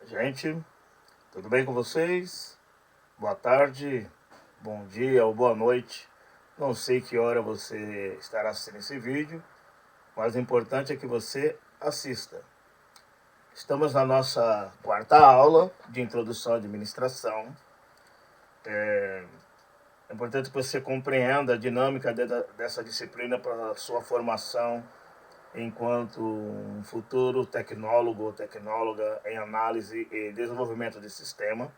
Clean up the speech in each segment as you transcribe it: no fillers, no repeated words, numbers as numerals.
Gente, tudo bem com vocês? Boa tarde, bom dia ou boa noite. Não sei que hora você estará assistindo esse vídeo, mas o importante é que você assista. Estamos na nossa quarta aula de introdução à administração. É importante que você compreenda a dinâmica dessa disciplina para a sua formação enquanto um futuro tecnólogo ou tecnóloga em análise e desenvolvimento de sistema.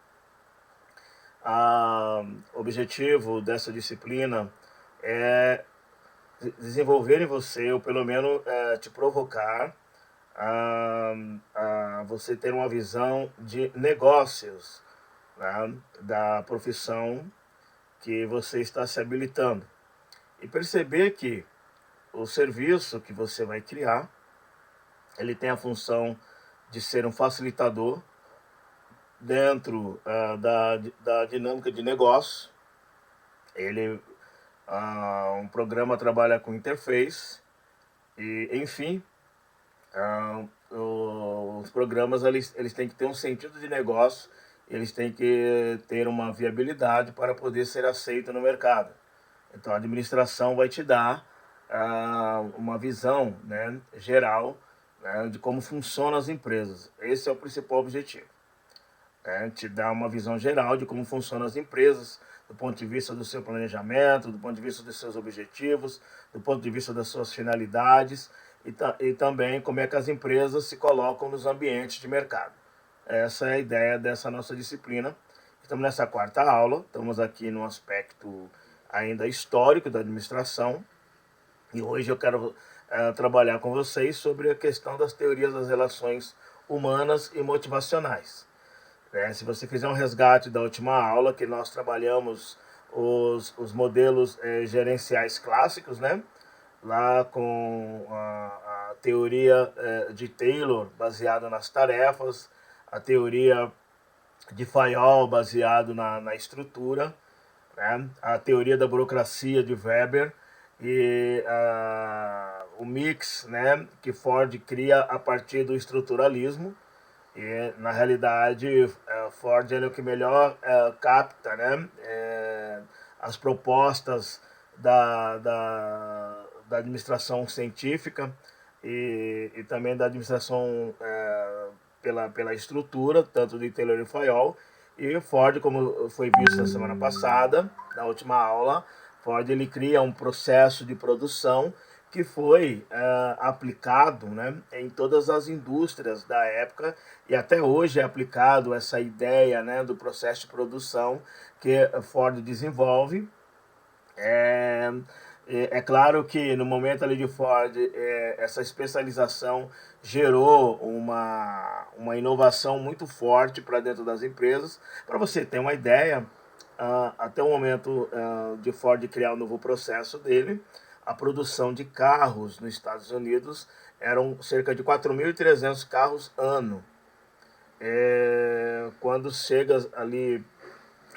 O objetivo dessa disciplina é desenvolver em você, ou pelo menos te provocar a você ter uma visão de negócios, né, da profissão que você está se habilitando. E perceber que o serviço que você vai criar, ele tem a função de ser um facilitador dentro da dinâmica de negócio. Um programa trabalha com interface e, enfim, os programas eles têm que ter um sentido de negócio, eles têm que ter uma viabilidade para poder ser aceito no mercado. Então a administração vai te dar uma visão, né, geral, né, de como funcionam as empresas. Esse é o principal objetivo. Te dá uma visão geral de como funcionam as empresas, do ponto de vista do seu planejamento, do ponto de vista dos seus objetivos, do ponto de vista das suas finalidades e também como é que as empresas se colocam nos ambientes de mercado. Essa é a ideia dessa nossa disciplina. Estamos nessa quarta aula, estamos aqui no aspecto ainda histórico da administração e hoje eu quero trabalhar com vocês sobre a questão das teorias das relações humanas e motivacionais. Se você fizer um resgate da última aula, que nós trabalhamos os modelos gerenciais clássicos, né? Lá com a teoria de Taylor, baseada nas tarefas, a teoria de Fayol, baseado na estrutura, né? A teoria da burocracia de Weber e o mix, né, que Ford cria a partir do estruturalismo. E, na realidade, Ford é o que melhor capta, né, as propostas da administração científica e também da administração pela estrutura, tanto de Taylor e Fayol. E Ford, como foi visto na semana passada, na última aula, Ford ele cria um processo de produção que foi aplicado, né, em todas as indústrias da época e até hoje é aplicado essa ideia, né, do processo de produção que Ford desenvolve. É claro que no momento ali de Ford, essa especialização gerou uma inovação muito forte para dentro das empresas. Para você ter uma ideia, até o momento de Ford criar o novo processo dele, a produção de carros nos Estados Unidos eram cerca de 4.300 carros ano. Quando chega ali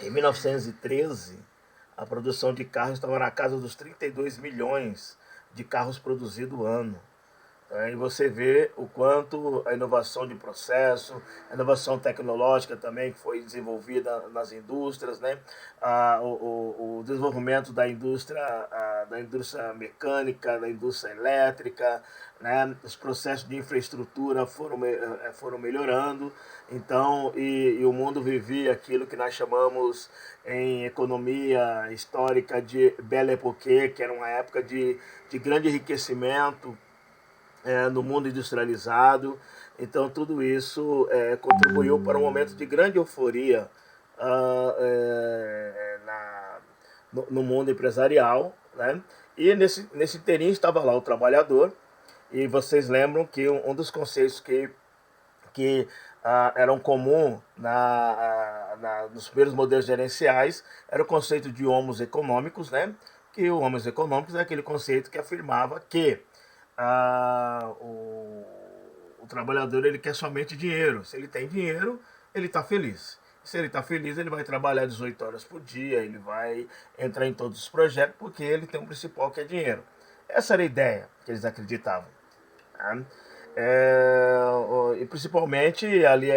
em 1913, a produção de carros estava na casa dos 32 milhões de carros produzidos ano. E você vê o quanto a inovação de processo, a inovação tecnológica também que foi desenvolvida nas indústrias, né? O desenvolvimento da indústria mecânica, da indústria elétrica, né? Os processos de infraestrutura foram melhorando. Então, e o mundo vivia aquilo que nós chamamos em economia histórica de Belle Époque, que era uma época de grande enriquecimento no mundo industrializado. Então tudo isso contribuiu para um momento de grande euforia no mundo empresarial, né? E nesse inteirinho estava lá o trabalhador, e vocês lembram que um dos conceitos que eram comum nos primeiros modelos gerenciais era o conceito de homos econômicos, né? Que o homos econômicos é aquele conceito que afirmava que o trabalhador ele quer somente dinheiro. Se ele tem dinheiro, ele está feliz. Se ele está feliz, ele vai trabalhar 18 horas por dia, ele vai entrar em todos os projetos, porque ele tem um principal que é dinheiro. Essa era a ideia que eles acreditavam. Tá? e principalmente ali,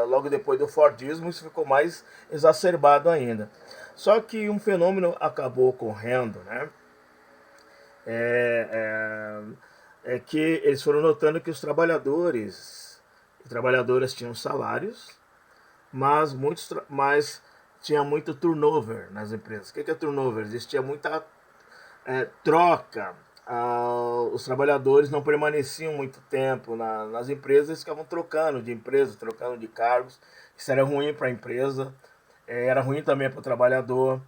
logo depois do Fordismo, isso ficou mais exacerbado ainda. Só que um fenômeno acabou ocorrendo, né? É, é que eles foram notando que os trabalhadores e trabalhadoras tinham salários, mas tinha muito turnover nas empresas. O que é turnover? Existia muita troca. Os trabalhadores não permaneciam muito tempo nas empresas, eles ficavam trocando de empresa, trocando de cargos. Isso era ruim para a empresa, era ruim também para o trabalhador.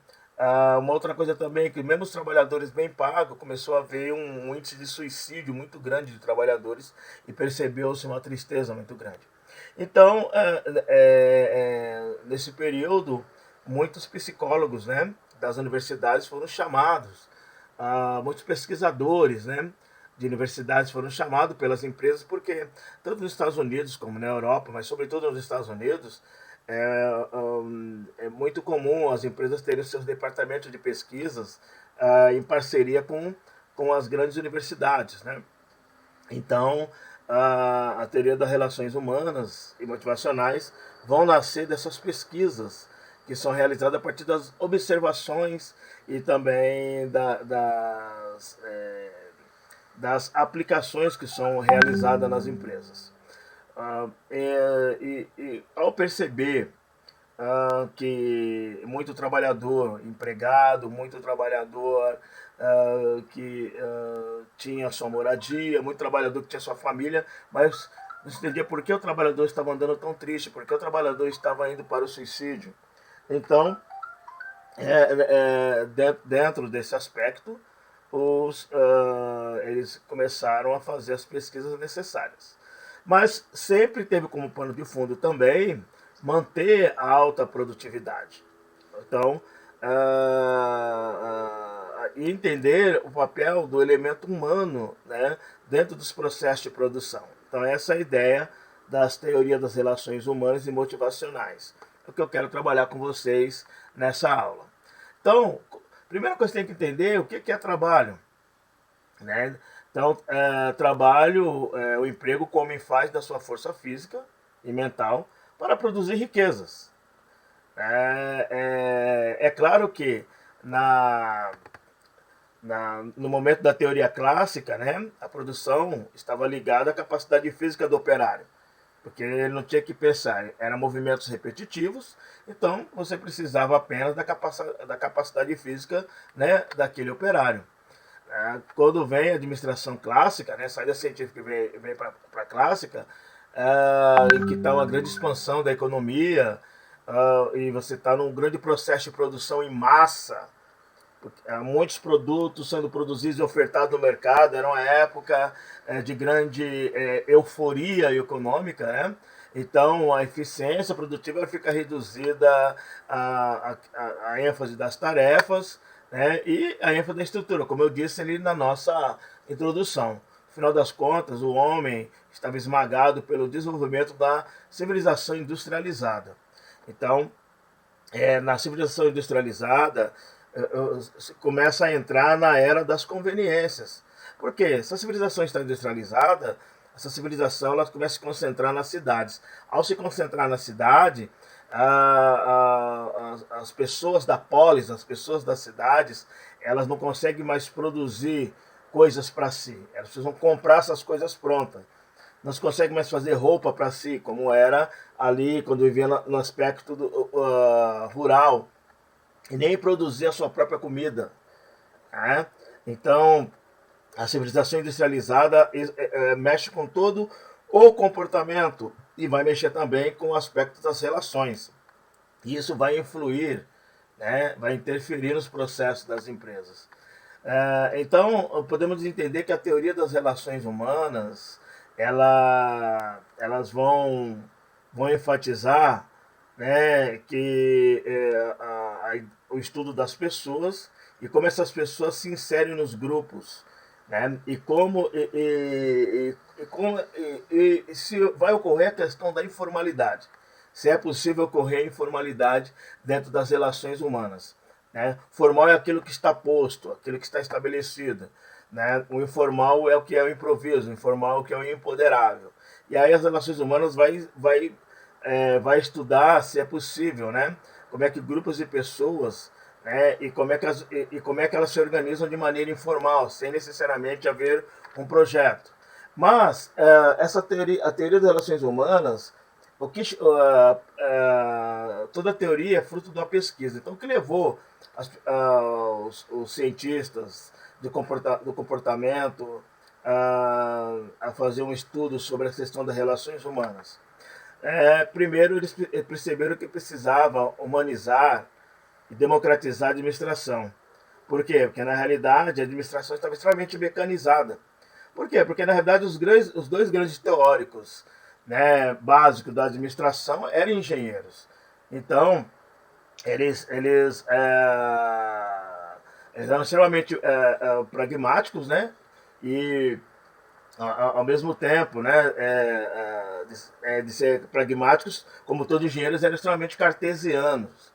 Uma outra coisa também é que mesmo os trabalhadores bem pagos, começou a haver um índice de suicídio muito grande de trabalhadores e percebeu-se uma tristeza muito grande. Então, nesse período, muitos psicólogos, né, das universidades foram chamados, muitos pesquisadores, né, de universidades foram chamados pelas empresas, porque tanto nos Estados Unidos como na Europa, mas sobretudo nos Estados Unidos, é muito comum as empresas terem seus departamentos de pesquisas em parceria com as grandes universidades, né? Então, a teoria das relações humanas e motivacionais vão nascer dessas pesquisas que são realizadas a partir das observações e também das aplicações que são realizadas nas empresas. Ao perceber que muito trabalhador empregado, muito trabalhador que tinha sua moradia, muito trabalhador que tinha sua família, mas não se entendia por que o trabalhador estava andando tão triste, por que o trabalhador estava indo para o suicídio. Então, dentro desse aspecto, eles começaram a fazer as pesquisas necessárias. Mas sempre teve como pano de fundo também manter a alta produtividade. Então, e entender o papel do elemento humano, né, dentro dos processos de produção. Então, essa é a ideia das teorias das relações humanas e motivacionais. É o que eu quero trabalhar com vocês nessa aula. Então, primeira coisa que tem que entender é o que é trabalho, né? Então, trabalho é o emprego que o homem faz da sua força física e mental para produzir riquezas. É claro que no momento da teoria clássica, né, a produção estava ligada à capacidade física do operário, porque ele não tinha que pensar, eram movimentos repetitivos, então você precisava apenas da capacidade física, né, daquele operário. Quando vem a administração clássica, né, saída científica vem para a clássica, em que está uma grande expansão da economia, e você está num grande processo de produção em massa, muitos produtos sendo produzidos e ofertados no mercado, era uma época de grande euforia econômica, né? Então a eficiência produtiva fica reduzida à ênfase das tarefas, né? E a ênfase da estrutura, como eu disse ali na nossa introdução. No final das contas, o homem estava esmagado pelo desenvolvimento da civilização industrializada. Então, na civilização industrializada, começa a entrar na era das conveniências. Porque essa civilização está industrializada, essa civilização ela começa a se concentrar nas cidades. Ao se concentrar na cidade, as pessoas da polis, as pessoas das cidades, elas não conseguem mais produzir coisas para si. Elas precisam comprar essas coisas prontas. Não se consegue mais fazer roupa para si, como era ali quando vivia no aspecto rural, e nem produzir a sua própria comida. Né? Então, a civilização industrializada mexe com todo o comportamento e vai mexer também com o aspecto das relações. E isso vai influir, né, vai interferir nos processos das empresas. Então, podemos entender que a teoria das relações humanas, elas vão enfatizar, né, que o estudo das pessoas e como essas pessoas se inserem nos grupos, né, e se vai ocorrer a questão da informalidade, se é possível ocorrer informalidade dentro das relações humanas. Né? Formal é aquilo que está posto, aquilo que está estabelecido. Né? O informal é o que é o improviso, o informal é o que é o imponderável. E aí as relações humanas vai estudar se é possível, né? Como é que grupos de pessoas, né? E como é que elas se organizam de maneira informal, sem necessariamente haver um projeto. Mas a teoria das relações humanas, toda a teoria é fruto de uma pesquisa. Então, o que levou os cientistas do comportamento a fazer um estudo sobre a questão das relações humanas? Primeiro, eles perceberam que precisava humanizar e democratizar a administração. Por quê? Porque, na realidade, a administração estava extremamente mecanizada. Por quê? Porque, na realidade, os dois grandes teóricos, né, básicos da administração eram engenheiros. Então, eles eram extremamente pragmáticos, né? E ao mesmo tempo, né, de ser pragmáticos, como todos os engenheiros, eram extremamente cartesianos.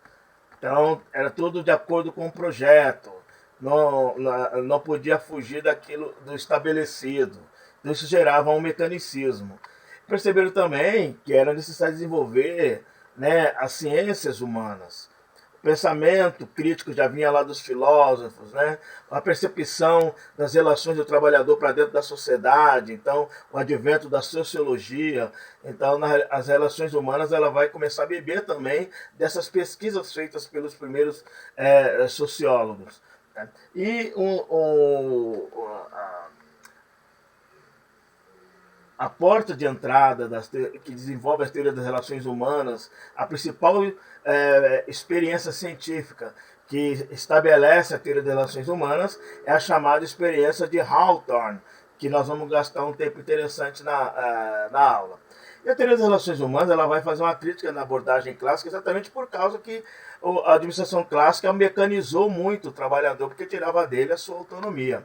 Então, era tudo de acordo com o projeto, não podia fugir daquilo do estabelecido. Então, isso gerava um mecanicismo. Perceberam também que era necessário desenvolver, né, as ciências humanas. O pensamento crítico já vinha lá dos filósofos, né? A percepção das relações do trabalhador para dentro da sociedade, então o advento da sociologia, então as relações humanas ela vai começar a beber também dessas pesquisas feitas pelos primeiros sociólogos. Né? E a porta de entrada que desenvolve as teorias das relações humanas, a principal experiência científica que estabelece a teoria das relações humanas é a chamada experiência de Hawthorne, que nós vamos gastar um tempo interessante na aula. E a teoria das relações humanas ela vai fazer uma crítica na abordagem clássica exatamente por causa que a administração clássica mecanizou muito o trabalhador porque tirava dele a sua autonomia.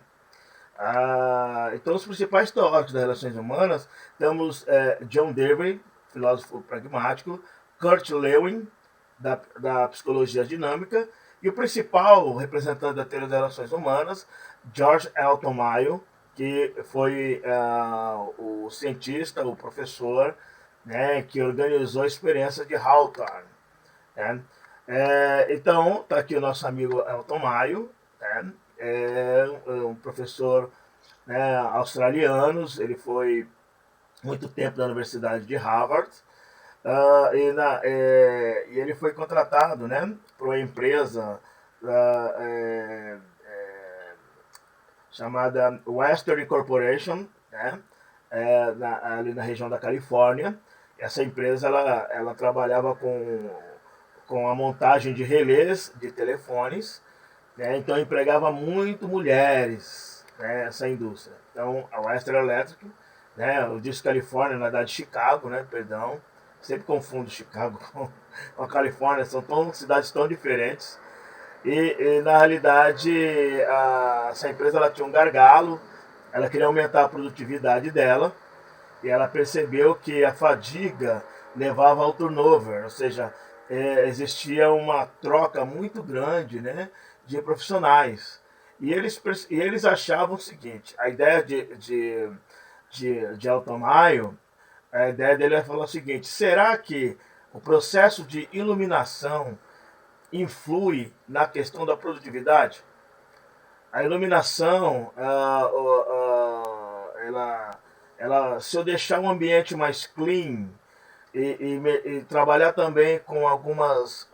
Então, os principais teóricos das relações humanas, temos John Dewey, filósofo pragmático, Kurt Lewin, da psicologia dinâmica, e o principal representante da teoria das relações humanas, George Elton Mayo, que foi o cientista, o professor, né, que organizou a experiência de Hawthorne. Né? Então, está aqui o nosso amigo Elton Mayo, né? Um professor, né, australiano, ele foi muito tempo na Universidade de Harvard, e ele foi contratado, né, por uma empresa chamada Western Corporation, né, ali na região da Califórnia. Essa empresa ela trabalhava com a montagem de relés de telefones, né, então empregava muito mulheres, né, essa indústria. Então a Western Electric, né, eu disse Califórnia, na verdade Chicago, né, perdão, sempre confundo Chicago com a Califórnia, são cidades tão diferentes. E na realidade essa empresa ela tinha um gargalo, ela queria aumentar a produtividade dela e ela percebeu que a fadiga levava ao turnover, ou seja, existia uma troca muito grande, né, de profissionais. E eles achavam o seguinte, a ideia de Elton Mayo, a ideia dele é falar o seguinte, será que o processo de iluminação influi na questão da produtividade? A iluminação, se eu deixar um ambiente mais clean e trabalhar também com algumas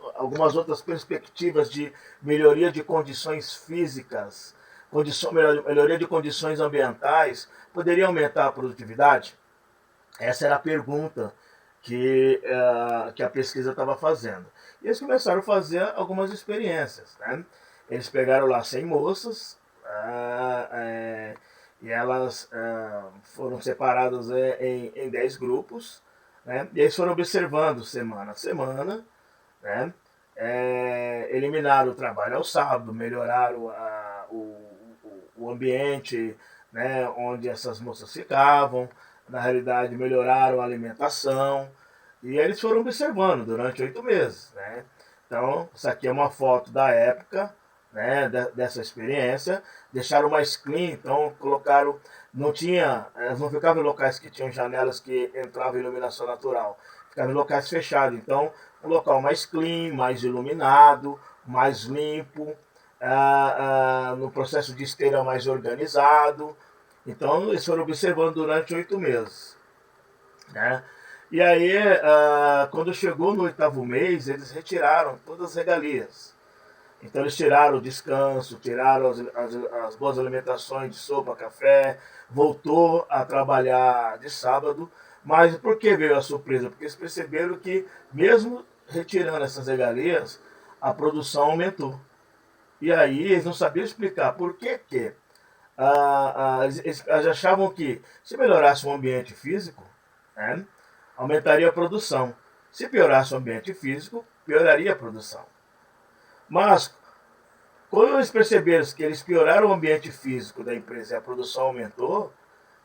outras perspectivas de melhoria de condições físicas, melhoria de condições ambientais, poderia aumentar a produtividade? Essa era a pergunta que a pesquisa estava fazendo. E eles começaram a fazer algumas experiências. Né? Eles pegaram lá 100 moças e elas foram separadas em 10 grupos. Né? E eles foram observando semana a semana. Né? Eliminaram o trabalho ao sábado, melhoraram o ambiente, né, onde essas moças ficavam, na realidade melhoraram a alimentação, e eles foram observando durante 8 meses. Né? Então, isso aqui é uma foto da época, né, dessa experiência, deixaram mais clean, então colocaram, não tinha, não ficavam em locais que tinham janelas que entrava iluminação natural, ficavam em locais fechados, então um local mais clean, mais iluminado, mais limpo, no processo de esteira mais organizado. Então eles foram observando durante 8 meses, né? E aí, quando chegou no 8º mês, eles retiraram todas as regalias. Então eles tiraram o descanso, tiraram as boas alimentações de sopa, café, voltou a trabalhar de sábado. Mas por que veio a surpresa? Porque eles perceberam que, mesmo retirando essas regalias, a produção aumentou. E aí eles não sabiam explicar por que eles achavam que, se melhorasse o ambiente físico, né, aumentaria a produção. Se piorasse o ambiente físico, pioraria a produção. Mas, quando eles perceberam que eles pioraram o ambiente físico da empresa e a produção aumentou,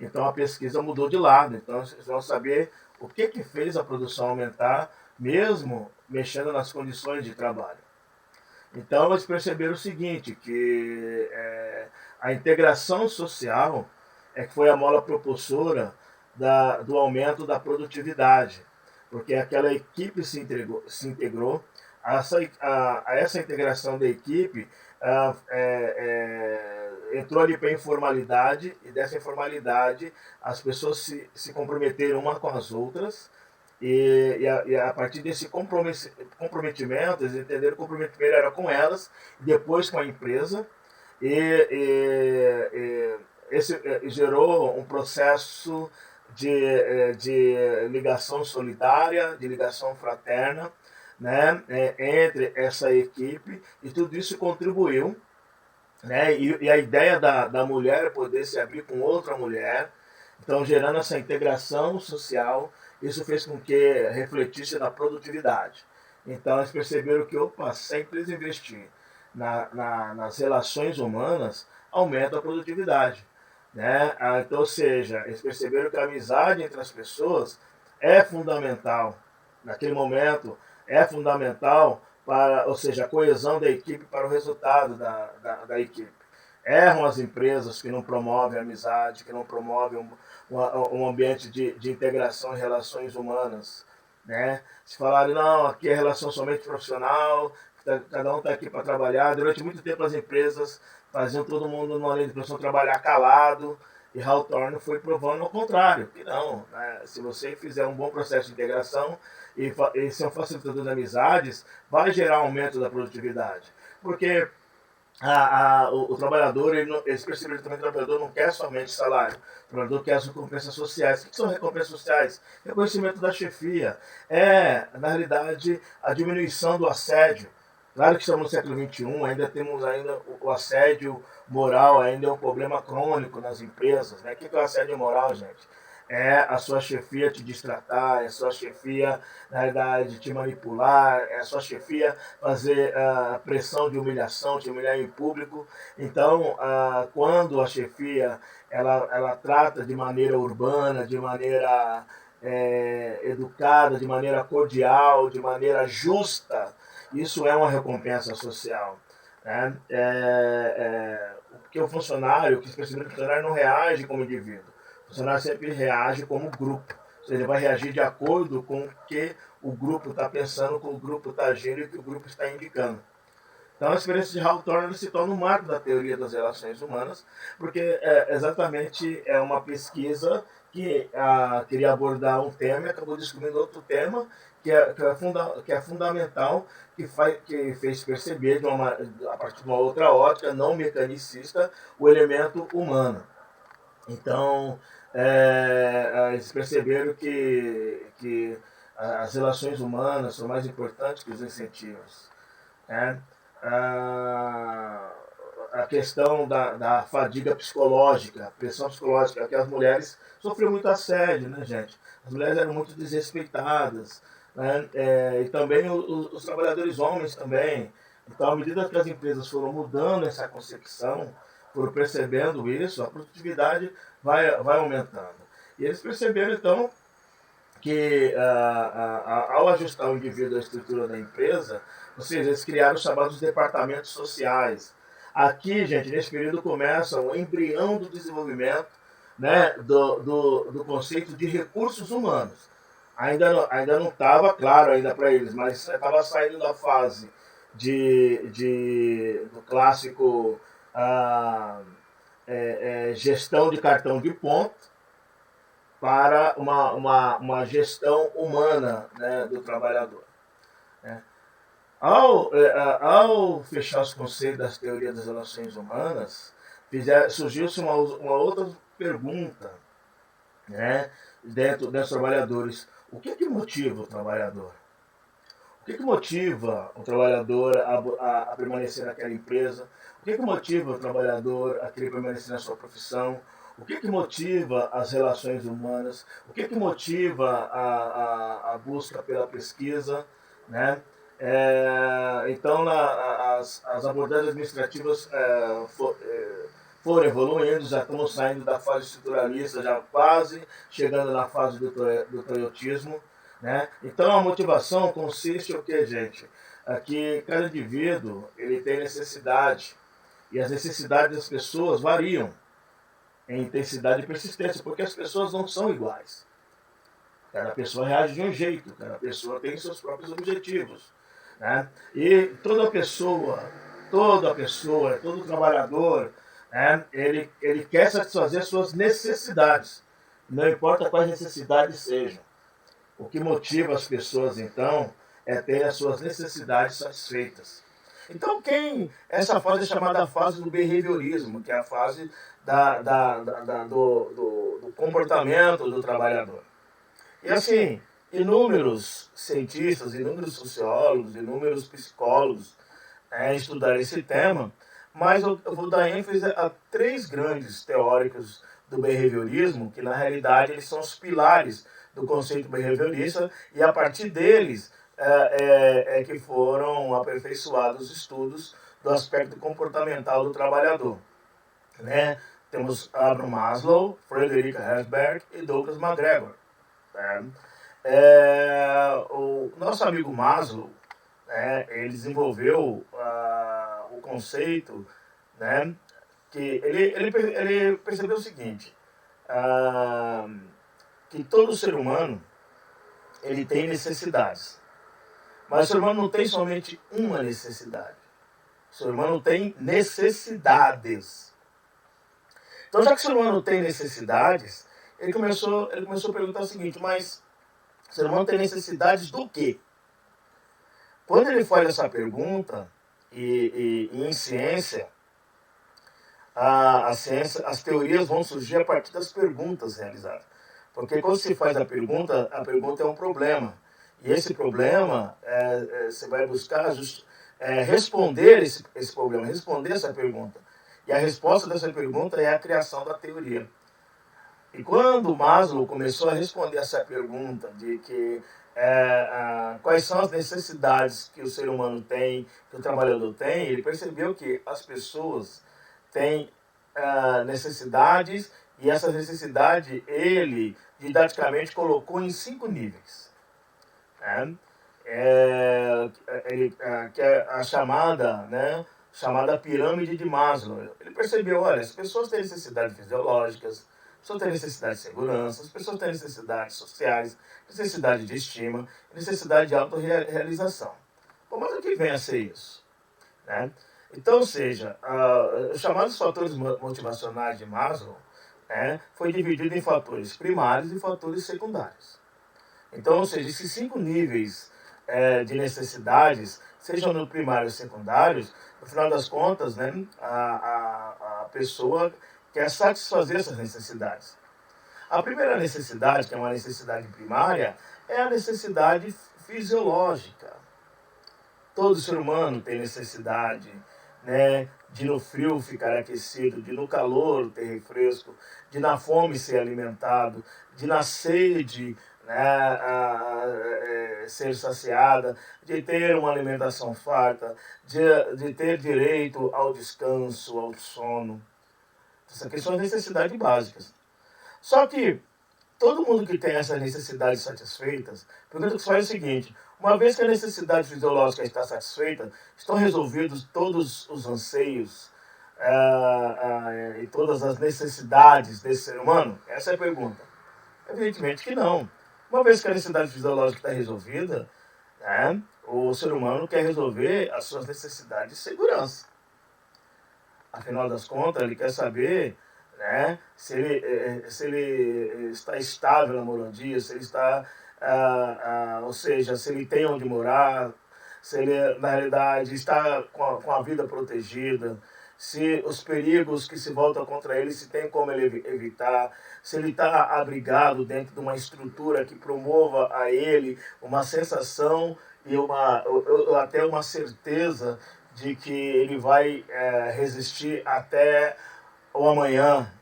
então a pesquisa mudou de lado. Então eles vão saber o que fez a produção aumentar, mesmo mexendo nas condições de trabalho. Então eles perceberam o seguinte, que a integração social é que foi a mola propulsora do aumento da produtividade, porque aquela equipe se integrou a essa integração da equipe, entrou ali para a informalidade, e dessa informalidade as pessoas se comprometeram uma com as outras, e a partir desse comprometimento, eles entenderam que o comprometimento era com elas, depois com a empresa, esse gerou um processo de ligação solidária, de ligação fraterna, né, entre essa equipe, e tudo isso contribuiu, né, e a ideia da mulher poder se abrir com outra mulher, então gerando essa integração social, isso fez com que refletisse na produtividade. Então eles perceberam que, opa, sempre eles investir nas relações humanas, aumenta a produtividade, né? Então, ou seja, eles perceberam que a amizade entre as pessoas é fundamental, naquele momento, é fundamental para, ou seja, a coesão da equipe para o resultado da equipe. Erram as empresas que não promovem a amizade, que não promovem um ambiente de integração e relações humanas, né? Se falarem, não, aqui é relação somente profissional, cada um está aqui para trabalhar. Durante muito tempo as empresas faziam todo mundo numa lei de produção trabalhar calado, e Hawthorne foi provando ao contrário, que não, né? Se você fizer um bom processo de integração e ser um facilitador de amizades, vai gerar aumento da produtividade. Porque o trabalhador, eles perceberam também que o trabalhador não quer somente salário, o trabalhador quer as recompensas sociais. O que são recompensas sociais? Reconhecimento da chefia. Na realidade, a diminuição do assédio. Claro que estamos no século XXI, ainda temos o assédio moral, ainda é um problema crônico nas empresas, né? O que é o assédio moral, gente? É a sua chefia te destratar, é a sua chefia, na verdade, te manipular, é a sua chefia fazer pressão de humilhação, te humilhar em público. Então, quando a chefia ela trata de maneira urbana, de maneira educada, de maneira cordial, de maneira justa, isso é uma recompensa social, né? Porque o funcionário, que percebe que o funcionário não reage como indivíduo, o funcionário sempre reage como grupo. Ou seja, ele vai reagir de acordo com o que o grupo está pensando, com o grupo está agindo e o que o grupo está indicando. Então a experiência de Hawthorne se torna um marco da teoria das relações humanas, porque exatamente é uma pesquisa que queria abordar um tema e acabou descobrindo outro tema que é fundamental, que fez perceber a partir de uma outra ótica, não mecanicista, o elemento humano. Então, eles perceberam que as relações humanas são mais importantes que os incentivos, né? A questão da fadiga psicológica, pressão psicológica, que as mulheres sofriam muito assédio, né, gente? As mulheres eram muito desrespeitadas, né? E também os trabalhadores homens também. Então, à medida que as empresas foram mudando essa concepção, foram percebendo isso, a produtividade vai aumentando. E eles perceberam, então, que ao ajustar o indivíduo à estrutura da empresa, ou seja, eles criaram os chamados departamentos sociais, Aqui, gente, nesse período começa o embrião do desenvolvimento, né, do conceito de recursos humanos. Ainda não estava claro ainda para eles, mas estava saindo da fase do clássico ah, gestão de cartão de ponto para uma gestão humana, né, do trabalhador. Né? Ao fechar os conceitos das teorias das relações humanas, surgiu-se uma outra pergunta, né, dentro dos trabalhadores. O que motiva o trabalhador? O que motiva o trabalhador a permanecer naquela empresa? O que motiva o trabalhador a querer permanecer na sua profissão? O que motiva as relações humanas? O que motiva a busca pela pesquisa? Né? Então, as abordagens administrativas foram evoluindo, já estamos saindo da fase estruturalista, já quase chegando na fase do toyotismo. Né? Então, a motivação consiste em quê, gente? Que cada indivíduo ele tem necessidade, e as necessidades das pessoas variam em intensidade e persistência, porque as pessoas não são iguais. Cada pessoa reage de um jeito, cada pessoa tem seus próprios objetivos. Né? E todo trabalhador, né, ele quer satisfazer suas necessidades, não importa quais necessidades sejam. O que motiva as pessoas, então, é ter as suas necessidades satisfeitas. Então, essa fase é chamada fase do behaviorismo, que é a fase do comportamento do trabalhador. E assim, inúmeros cientistas, inúmeros sociólogos, inúmeros psicólogos estudaram esse tema, mas eu vou dar ênfase a 3 grandes teóricos do behaviorismo, que na realidade eles são os pilares do conceito behaviorista, e a partir deles que foram aperfeiçoados os estudos do aspecto comportamental do trabalhador. Né? Temos Abraham Maslow, Frederick Herzberg e Douglas McGregor. O nosso amigo Maslow, ele desenvolveu o conceito, né, que ele percebeu o seguinte, que todo ser humano ele tem necessidades, mas o ser humano não tem somente uma necessidade, o ser humano tem necessidades. Então, já que o ser humano tem necessidades, ele começou a perguntar o seguinte, mas o ser humano tem necessidades do quê? Quando ele faz essa pergunta, e em ciência, as teorias vão surgir a partir das perguntas realizadas. Porque quando se faz a pergunta é um problema. E esse problema, você vai buscar responder esse problema, responder essa pergunta. E a resposta dessa pergunta é a criação da teoria. E quando Maslow começou a responder essa pergunta de que quais são as necessidades que o ser humano tem, que o trabalhador tem, ele percebeu que as pessoas têm necessidades, e essa necessidade ele didaticamente colocou em 5 níveis. Né? Que é a chamada pirâmide de Maslow. Ele percebeu, olha, as pessoas têm necessidades fisiológicas, as pessoas têm necessidade de segurança, as pessoas têm necessidades sociais, necessidade de estima, necessidade de autorrealização. Bom, mas o que vem a ser isso? Né? Então, ou seja, os chamados fatores motivacionais de Maslow foi dividido em fatores primários e fatores secundários. Então, ou seja, esses 5 níveis de necessidades, sejam no primário ou secundários, no final das contas, né, a pessoa quer satisfazer essas necessidades. A primeira necessidade, que é uma necessidade primária, é a necessidade fisiológica. Todo ser humano tem necessidade, né, de no frio ficar aquecido, de no calor ter refresco, de na fome ser alimentado, de na sede ser saciada, de ter uma alimentação farta, de ter direito ao descanso, ao sono. Essas aqui são as necessidades básicas. Só que todo mundo que tem essas necessidades satisfeitas, a pergunta que se faz é o seguinte, uma vez que a necessidade fisiológica está satisfeita, estão resolvidos todos os anseios, e todas as necessidades desse ser humano? Essa é a pergunta. Evidentemente que não. Uma vez que a necessidade fisiológica está resolvida, né, o ser humano quer resolver as suas necessidades de segurança. Afinal das contas, ele quer saber, né, se ele está estável na moradia, se ele está, ou seja, se ele tem onde morar, se ele, na realidade, está com a vida protegida, se os perigos que se voltam contra ele, se tem como ele evitar, se ele está abrigado dentro de uma estrutura que promova a ele uma sensação e até uma certeza de que ele vai resistir até o amanhã.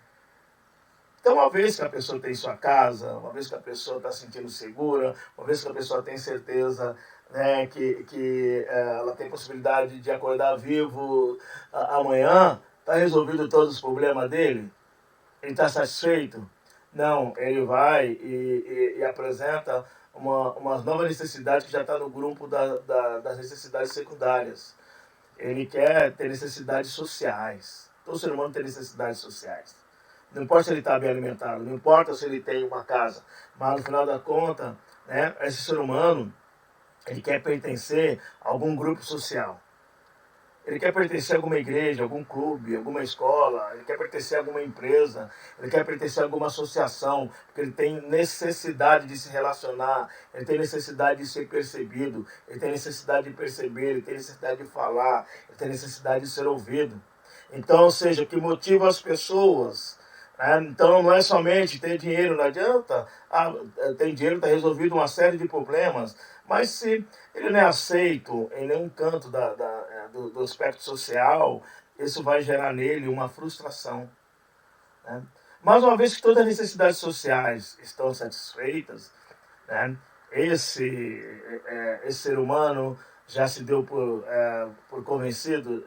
Então, uma vez que a pessoa tem sua casa, uma vez que a pessoa está se sentindo segura, uma vez que a pessoa tem certeza, né, que ela tem possibilidade de acordar vivo amanhã, está resolvido todos os problemas dele? Ele está satisfeito? Não, ele vai e apresenta umas novas necessidades que já está no grupo das necessidades secundárias. Ele quer ter necessidades sociais. Todo ser humano tem necessidades sociais. Não importa se ele está bem alimentado, não importa se ele tem uma casa, mas no final da conta, né, esse ser humano, ele quer pertencer a algum grupo social. Ele quer pertencer a alguma igreja, algum clube, alguma escola, ele quer pertencer a alguma empresa, ele quer pertencer a alguma associação, porque ele tem necessidade de se relacionar, ele tem necessidade de ser percebido, ele tem necessidade de perceber, ele tem necessidade de falar, ele tem necessidade de ser ouvido. Então, ou seja, o que motiva as pessoas, né? Então não é somente ter dinheiro, não adianta, tem dinheiro, está resolvido uma série de problemas, mas se ele não é aceito em nenhum canto do aspecto social, isso vai gerar nele uma frustração, né? Mas uma vez que todas as necessidades sociais estão satisfeitas, né, esse ser humano já se deu por convencido,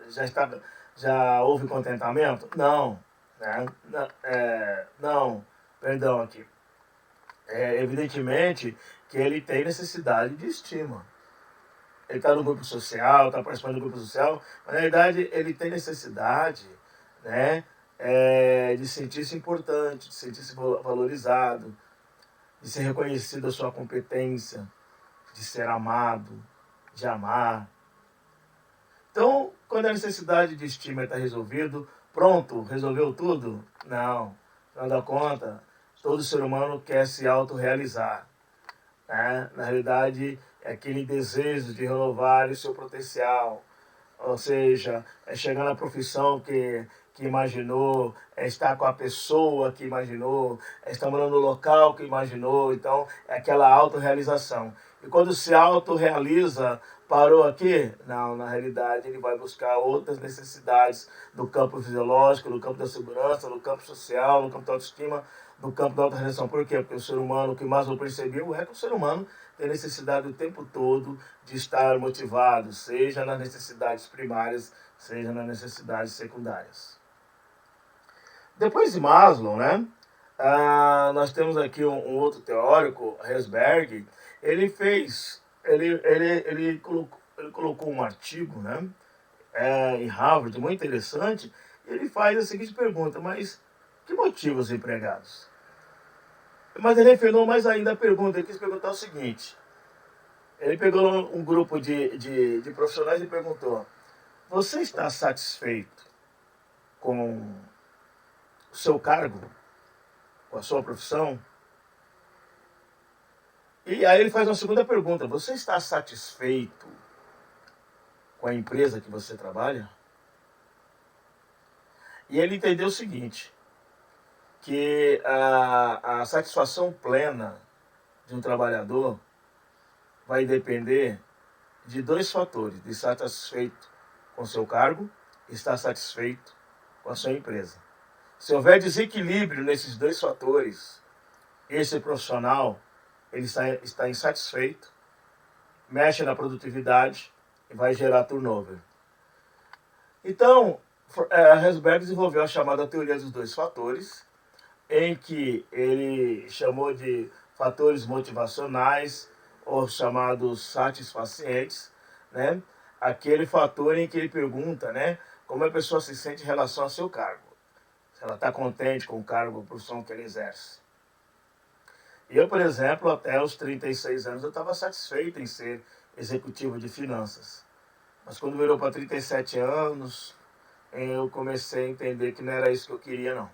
já houve contentamento? Não, né? Não, perdão aqui. Evidentemente que ele tem necessidade de estima. Ele está no grupo social, está participando do grupo social, mas na verdade ele tem necessidade, né, de sentir-se importante, de sentir-se valorizado, de ser reconhecido a sua competência, de ser amado, de amar. Então, quando a necessidade de estima está resolvido, pronto, resolveu tudo? Não, não dá conta. Todo ser humano quer se autorrealizar, né? Na realidade, é aquele desejo de renovar o seu potencial, ou seja, é chegar na profissão que imaginou, é estar com a pessoa que imaginou, é estar morando no local que imaginou, então é aquela autorrealização. E quando se autorrealiza, parou aqui? Não, na realidade ele vai buscar outras necessidades no campo fisiológico, no campo da segurança, no campo social, no campo da autoestima, no campo da autorrealização. Por quê? Porque o ser humano, o que mais eu percebi é que o ser humano tem necessidade o tempo todo de estar motivado, seja nas necessidades primárias, seja nas necessidades secundárias. Depois de Maslow, né, nós temos aqui um outro teórico, Herzberg. Ele colocou um artigo, né, em Harvard, muito interessante. E ele faz a seguinte pergunta: mas que motiva os empregados? Mas ele refinou mais ainda a pergunta. Ele quis perguntar o seguinte: ele pegou um grupo de profissionais e perguntou: você está satisfeito com o seu cargo, com a sua profissão? E aí ele faz uma segunda pergunta: você está satisfeito com a empresa que você trabalha? E ele entendeu o seguinte, que a satisfação plena de um trabalhador vai depender de dois fatores: de estar satisfeito com o seu cargo e estar satisfeito com a sua empresa. Se houver desequilíbrio nesses dois fatores, esse profissional ele está insatisfeito, mexe na produtividade e vai gerar turnover. Então, Herzberg desenvolveu a chamada teoria dos dois fatores, em que ele chamou de fatores motivacionais, ou chamados satisfacientes, né? Aquele fator em que ele pergunta, né, como a pessoa se sente em relação ao seu cargo. Se ela está contente com o cargo, a profissão que ela exerce. Eu, por exemplo, até os 36 anos, eu estava satisfeito em ser executivo de finanças. Mas quando virou para 37 anos, eu comecei a entender que não era isso que eu queria, não.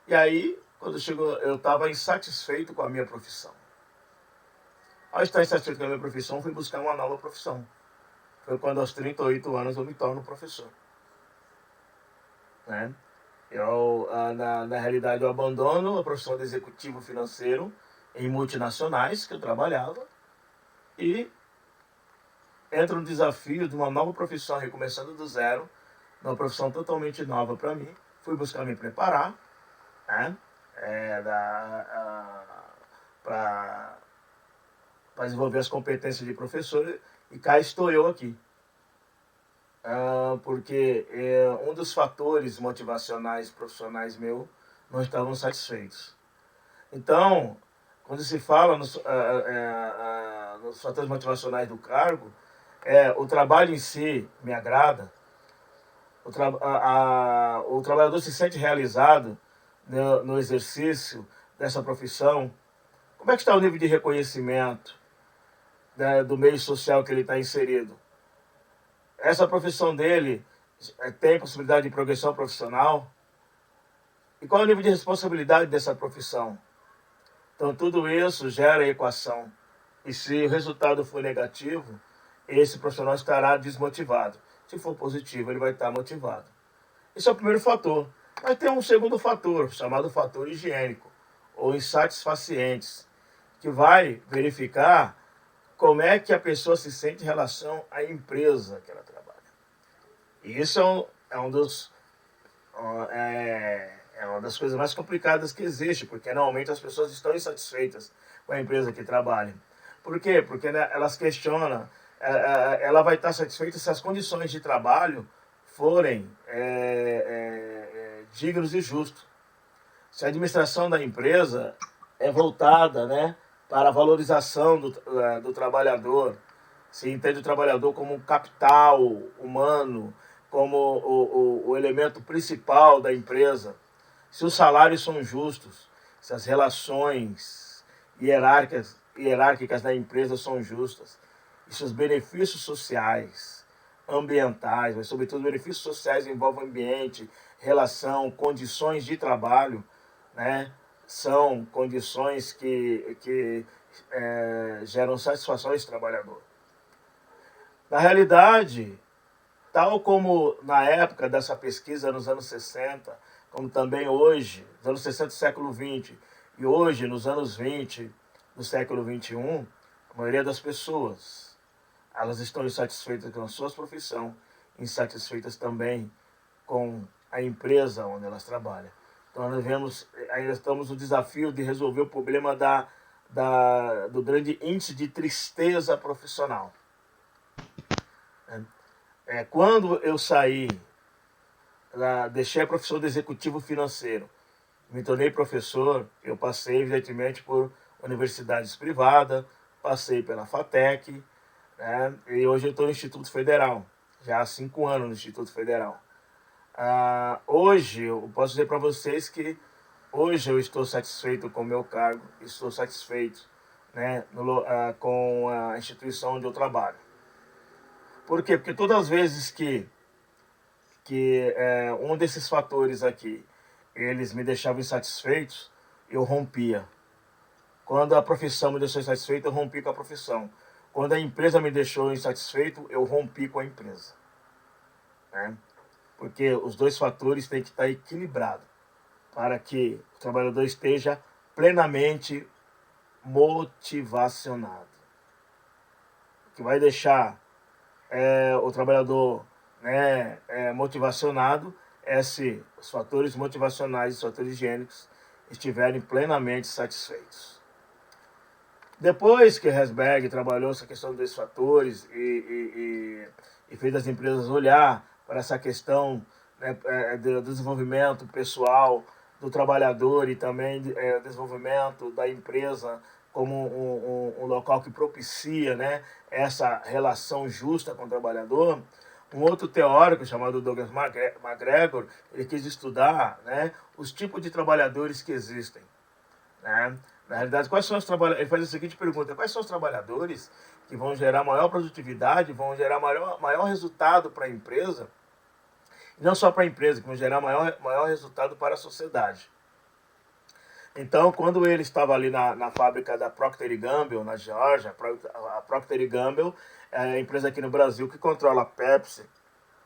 E aí, quando chegou, eu estava insatisfeito com a minha profissão. Ao estar insatisfeito com a minha profissão, fui buscar uma nova profissão. Foi quando, aos 38 anos, eu me torno professor. Né? Na realidade, eu abandono a profissão de executivo financeiro em multinacionais que eu trabalhava e entro no desafio de uma nova profissão, recomeçando do zero, uma profissão totalmente nova para mim. Fui buscar me preparar, né? Para desenvolver as competências de professor, e cá estou eu aqui. Porque um dos fatores motivacionais profissionais meu não estavam satisfeitos. Então, quando se fala nos fatores motivacionais do cargo, o trabalho em si me agrada, o trabalhador se sente realizado no exercício dessa profissão. Como é que está o nível de reconhecimento, né, do meio social que ele está inserido? Essa profissão dele tem possibilidade de progressão profissional? E qual é o nível de responsabilidade dessa profissão? Então, tudo isso gera equação. E se o resultado for negativo, esse profissional estará desmotivado. Se for positivo, ele vai estar motivado. Esse é o primeiro fator. Mas tem um segundo fator, chamado fator higiênico, ou insatisfacientes, que vai verificar como é que a pessoa se sente em relação à empresa que ela trabalha. E isso é uma das coisas mais complicadas que existe, porque normalmente as pessoas estão insatisfeitas com a empresa que trabalham. Por quê? Porque, né, elas questionam, ela vai estar satisfeita se as condições de trabalho forem dignas e justas. Se a administração da empresa é voltada, né, para a valorização do trabalhador, se entende o trabalhador como um capital humano, como o elemento principal da empresa, se os salários são justos, se as relações hierárquicas da empresa são justas, e se os benefícios sociais, ambientais, mas sobretudo os benefícios sociais envolvem ambiente, relação, condições de trabalho, né, são condições que geram satisfação a esse trabalhador. Na realidade, tal como na época dessa pesquisa nos anos 60, como também hoje, nos anos 60 do século XX, e hoje, nos anos 20 do século XXI, a maioria das pessoas, elas estão insatisfeitas com a sua profissão, insatisfeitas também com a empresa onde elas trabalham. Então, nós ainda estamos no desafio de resolver o problema do grande índice de tristeza profissional. Quando eu saí, deixei a profissão de executivo financeiro, me tornei professor, eu passei, evidentemente, por universidades privadas, passei pela FATEC, né, e hoje eu estou no Instituto Federal, já há 5 anos no Instituto Federal. Hoje, eu posso dizer para vocês que hoje eu estou satisfeito com o meu cargo, estou satisfeito, né, com a instituição onde eu trabalho. Por quê? Porque todas as vezes que um desses fatores aqui, eles me deixavam insatisfeitos, eu rompia. Quando a profissão me deixou insatisfeito, eu rompi com a profissão. Quando a empresa me deixou insatisfeito, eu rompi com a empresa. Né? Porque os dois fatores têm que estar equilibrados para que o trabalhador esteja plenamente motivacionado. O que vai deixar o trabalhador, né, motivacionado se os fatores motivacionais e os fatores higiênicos estiverem plenamente satisfeitos. Depois que Herzberg trabalhou essa questão dos fatores e fez as empresas olhar para essa questão, né, do desenvolvimento pessoal do trabalhador e também desenvolvimento da empresa como um local que propicia, né, essa relação justa com o trabalhador, Um outro teórico chamado Douglas MacGregor, ele quis estudar, né, os tipos de trabalhadores que existem, né? Na realidade, quais são os trabalhadores? Ele faz a seguinte pergunta: quais são os trabalhadores que vão gerar maior produtividade, vão gerar maior resultado para a empresa, e não só para a empresa, que vão gerar maior resultado para a sociedade? Então, quando ele estava ali na fábrica da Procter Gamble, na Geórgia, a Procter Gamble é a empresa aqui no Brasil que controla a Pepsi,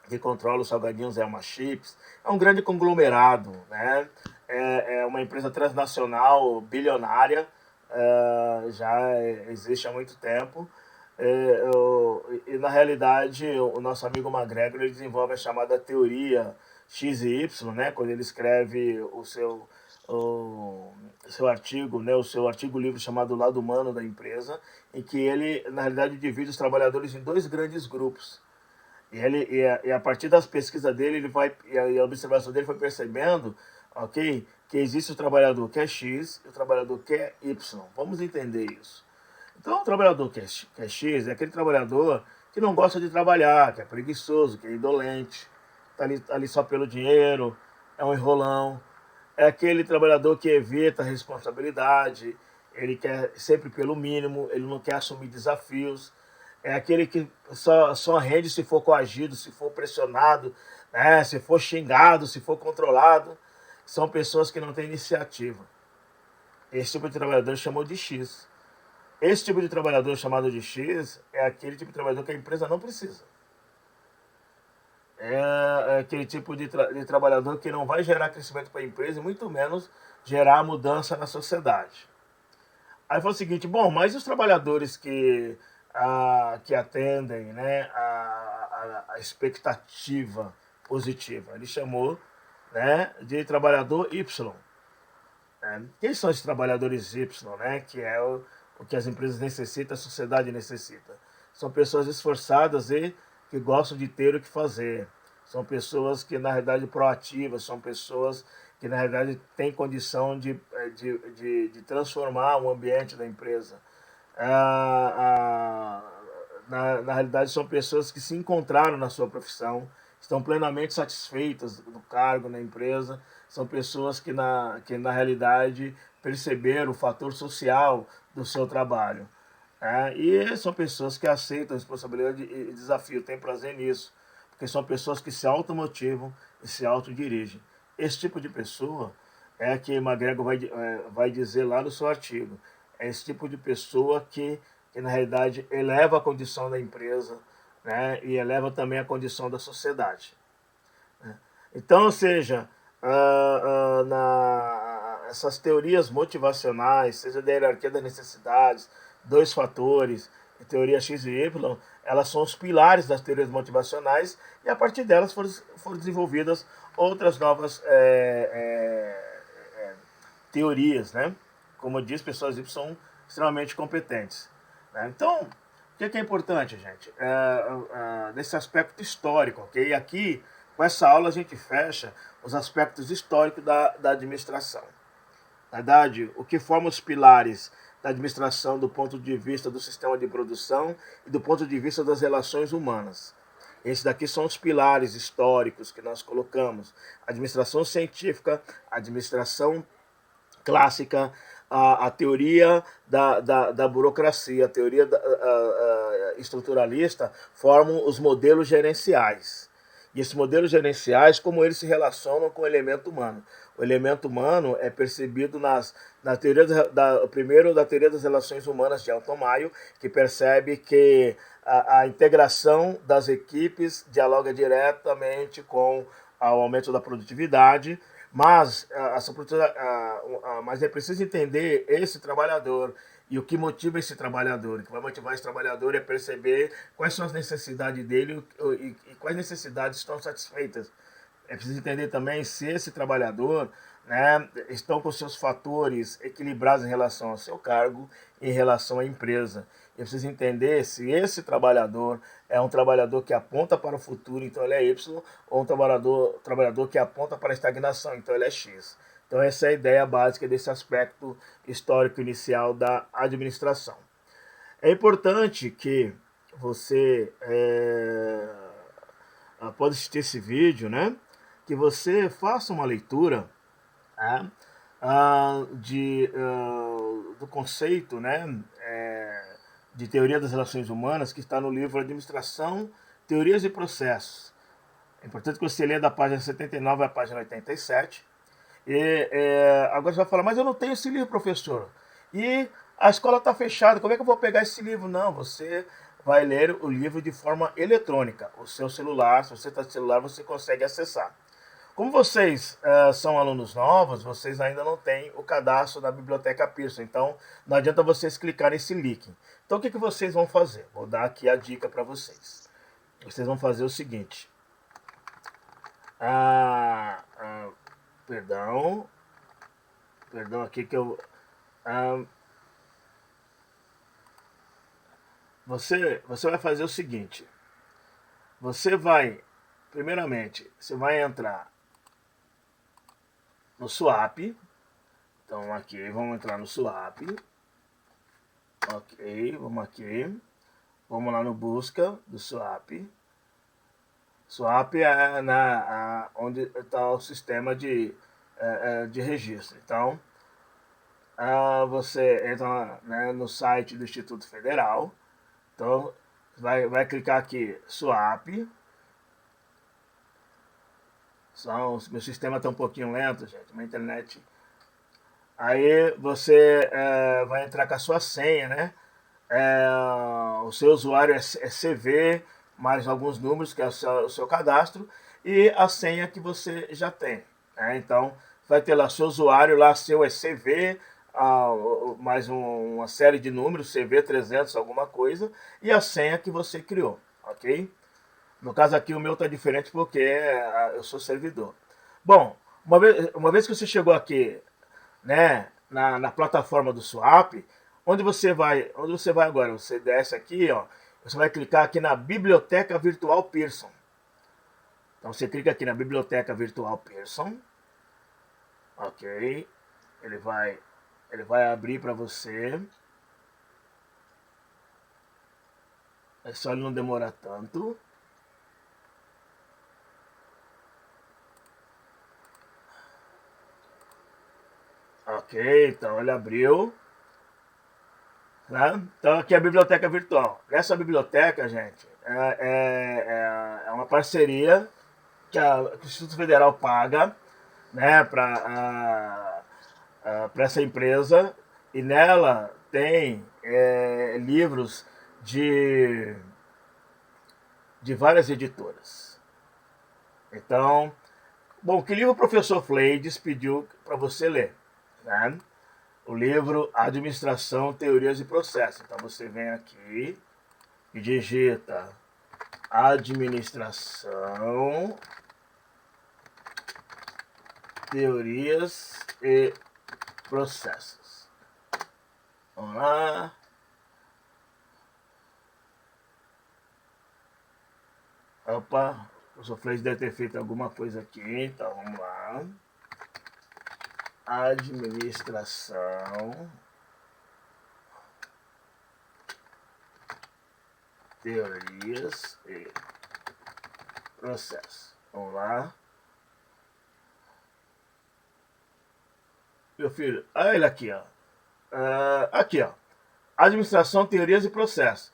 que controla os salgadinhos Elma Chips, é um grande conglomerado, né? É uma empresa transnacional, bilionária, já existe há muito tempo. E na realidade, o nosso amigo MacGregor ele desenvolve a chamada teoria X e Y, né? Quando ele escreve o seu artigo, né? O seu artigo-livro chamado Lado Humano da Empresa, em que ele, na realidade, divide os trabalhadores em dois grandes grupos. E a partir das pesquisas dele, e a observação dele foi percebendo, ok, que existe o trabalhador que é X e o trabalhador que é Y. Vamos entender isso. Então, o trabalhador que é X é aquele trabalhador que não gosta de trabalhar, que é preguiçoso, que é indolente, está ali só pelo dinheiro, é um enrolão. É aquele trabalhador que evita a responsabilidade, ele quer sempre pelo mínimo, ele não quer assumir desafios. É aquele que só rende se for coagido, se for pressionado, né? Se for xingado, se for controlado. São pessoas que não têm iniciativa. Esse tipo de trabalhador chamou de X. Esse tipo de trabalhador chamado de X é aquele tipo de trabalhador que a empresa não precisa. É aquele tipo de trabalhador que não vai gerar crescimento para a empresa e muito menos gerar mudança na sociedade. Aí foi o seguinte: bom, mas os trabalhadores que atendem, né, a expectativa positiva? Ele chamou, né, de trabalhador Y. Quem são esses trabalhadores Y, né, que é o que as empresas necessitam, a sociedade necessita? São pessoas esforçadas e que gostam de ter o que fazer. São pessoas que, na realidade, proativas, são pessoas que, na realidade, têm condição de transformar o ambiente da empresa. Na realidade, são pessoas que se encontraram na sua profissão, estão plenamente satisfeitas do cargo na empresa, são pessoas que na realidade, perceberam o fator social do seu trabalho. E são pessoas que aceitam a responsabilidade e desafio, têm prazer nisso, porque são pessoas que se automotivam e se autodirigem. Esse tipo de pessoa é que MacGregor vai dizer lá no seu artigo. É esse tipo de pessoa que na realidade eleva a condição da empresa, né, e eleva também a condição da sociedade. Então, ou seja, essas teorias motivacionais, seja da hierarquia das necessidades, dois fatores, e teoria X e Y, elas são os pilares das teorias motivacionais e a partir delas foram desenvolvidas outras novas teorias, né? Como eu disse, pessoas Y são extremamente competentes. Né? Então, o que é importante, gente? Nesse aspecto histórico, ok? Aqui, com essa aula, a gente fecha os aspectos históricos da administração. Na verdade, o que forma os pilares da administração do ponto de vista do sistema de produção e do ponto de vista das relações humanas. Esses daqui são os pilares históricos que nós colocamos. Administração científica, administração clássica, a teoria da burocracia, a teoria estruturalista formam os modelos gerenciais. E esses modelos gerenciais, como eles se relacionam com o elemento humano. O elemento humano é percebido na teoria primeiro da teoria das relações humanas de Elton Mayo, que percebe que a integração das equipes dialoga diretamente com o aumento da produtividade, mas é preciso entender esse trabalhador e o que motiva esse trabalhador. O que vai motivar esse trabalhador é perceber quais são as necessidades dele e quais necessidades estão satisfeitas. É preciso entender também se esse trabalhador, né, estão com seus fatores equilibrados em relação ao seu cargo e em relação à empresa. É preciso entender se esse trabalhador é um trabalhador que aponta para o futuro, então ele é Y, ou um trabalhador que aponta para a estagnação, então ele é X. Então essa é a ideia básica desse aspecto histórico inicial da administração. É importante que você após assistir esse vídeo, né, que você faça uma leitura, né, do conceito, né, de teoria das relações humanas, que está no livro Administração, Teorias e Processos. É importante que você leia da página 79 à página 87. Agora você vai falar, mas eu não tenho esse livro, professor. E a escola está fechada, como é que eu vou pegar esse livro? Não, você vai ler o livro de forma eletrônica. O seu celular, se você está de celular, você consegue acessar. Como vocês são alunos novos, vocês ainda não têm o cadastro da Biblioteca Pearson, então não adianta vocês clicar nesse link. Então o que vocês vão fazer? Vou dar aqui a dica para vocês. Vocês vão fazer o seguinte. Perdão aqui que eu... Você vai fazer o seguinte. Você vai, primeiramente, você vai entrar no Swap. Então aqui, vamos entrar no Swap. Ok, vamos aqui. Vamos lá no busca do Swap. Swap é onde está o sistema de registro. Então, você entra, né, no site do Instituto Federal. Então, vai clicar aqui, Swap. Meu sistema está um pouquinho lento, gente, minha internet. Aí você vai entrar com a sua senha, né? O seu usuário é CV, mais alguns números, que é o seu cadastro, e a senha que você já tem, né? Então, vai ter lá seu usuário, lá seu é CV, mais uma série de números, CV 300, alguma coisa, e a senha que você criou, ok? No caso aqui o meu está diferente porque eu sou servidor. Bom, uma vez que você chegou aqui, né, na plataforma do Swap, onde você vai agora? Você desce aqui, ó, você vai clicar aqui na Biblioteca Virtual Pearson. Então você clica aqui na Biblioteca Virtual Pearson, ok? Ele vai abrir para você. É só ele não demorar tanto. Ok, então ele abriu. Né? Então aqui é a biblioteca virtual. Essa biblioteca, gente, é uma parceria que o Instituto Federal paga, né, para essa empresa, e nela tem livros de várias editoras. Então, bom, que livro o professor Fleides pediu para você ler? Né? O livro Administração, Teorias e Processos. Então você vem aqui e digita Administração, Teorias e Processos. Vamos lá. Opa, o Sofrês deve ter feito alguma coisa aqui, então vamos lá. Administração, Teorias e Processos. Vamos lá. Meu filho, olha ele aqui, ó. Aqui, ó. Administração, Teorias e Processos.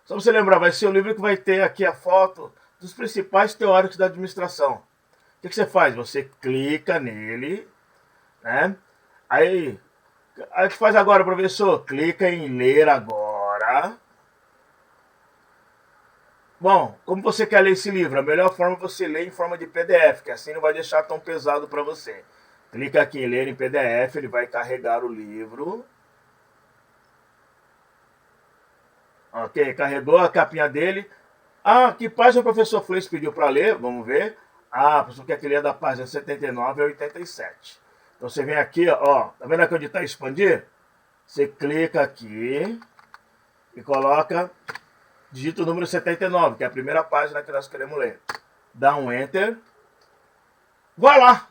Só você lembrar, vai ser o livro que vai ter aqui a foto dos principais teóricos da administração. O que você faz? Você clica nele, né? Aí a gente faz agora, professor. Clica em ler agora. Bom, como você quer ler esse livro? A melhor forma é você ler em forma de PDF, que assim não vai deixar tão pesado para você. Clica aqui em ler em PDF, ele vai carregar o livro. Ok, carregou a capinha dele. Que página o professor Fleites pediu para ler? Vamos ver. O professor quer que ler da página 79 a 87. Então você vem aqui, ó. Tá vendo aqui onde está expandir? Você clica aqui e coloca, digita o número 79, que é a primeira página que nós queremos ler. Dá um Enter. Vai lá!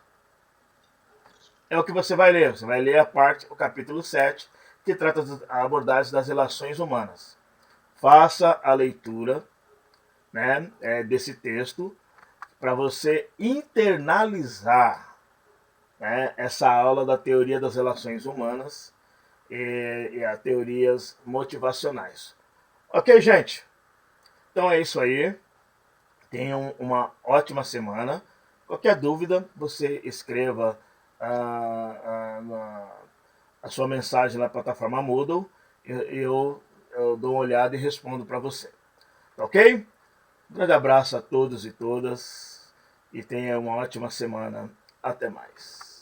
É o que você vai ler. Você vai ler o capítulo 7, que trata da abordagem das relações humanas. Faça a leitura né, desse texto para você internalizar, né, essa aula da teoria das relações humanas e as teorias motivacionais. Ok, gente? Então é isso aí. Tenham uma ótima semana. Qualquer dúvida, você escreva a sua mensagem na plataforma Moodle e eu dou uma olhada e respondo para você. Ok? Um grande abraço a todos e todas e tenha uma ótima semana. Até mais.